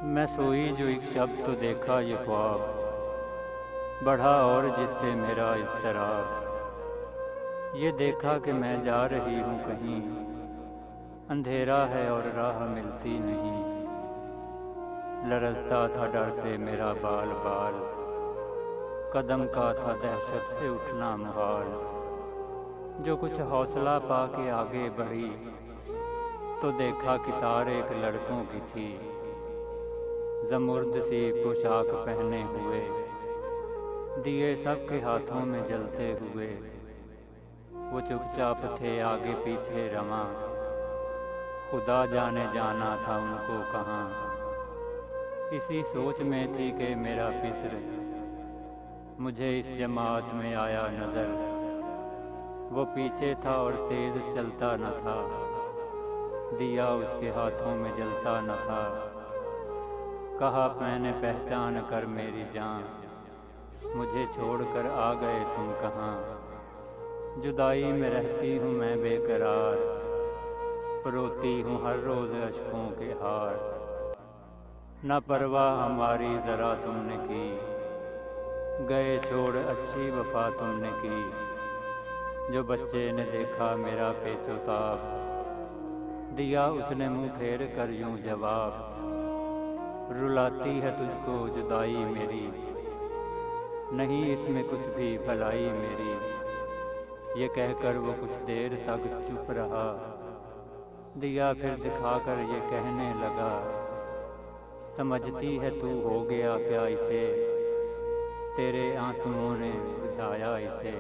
मैं सोई जो एक शब्द तो देखा ये ख्वाब बढ़ा और जिससे मेरा इज़्तिराब। ये देखा कि मैं जा रही हूँ कहीं, अंधेरा है और राह मिलती नहीं। लरज़ता था डर से मेरा बाल बाल, कदम का था दहशत से उठना मुहाल। जो कुछ हौसला पा के आगे बढ़ी तो देखा कि तार एक लड़कों की थी। ज़मुर्द सी पोशाक पहने हुए, दिए सबके हाथों में जलते हुए। वो चुपचाप थे आगे पीछे रवां, खुदा जाने जाना था उनको कहाँ। इसी सोच में थी कि मेरा बिस्र मुझे इस जमात में आया नज़र। वो पीछे था और तेज़ चलता न था, दिया उसके हाथों में जलता न था। कहा मैंने पहचान कर मेरी जान, मुझे छोड़कर आ गए तुम कहाँ। जुदाई में रहती हूँ मैं बेकरार, परोती हूँ हर रोज़ अश्कों के हार। न परवाह हमारी ज़रा तुमने की, गए छोड़ अच्छी वफा तुमने की। जो बच्चे ने देखा मेरा पेचोताब, दिया उसने मुँह फेर कर यूं जवाब। रुलाती है तुझको जुदाई मेरी, नहीं इसमें कुछ भी भलाई मेरी। ये कहकर वो कुछ देर तक चुप रहा, दिया फिर दिखाकर ये कहने लगा। समझती है तू हो गया क्या इसे, तेरे आंसुओं ने बुझाया इसे।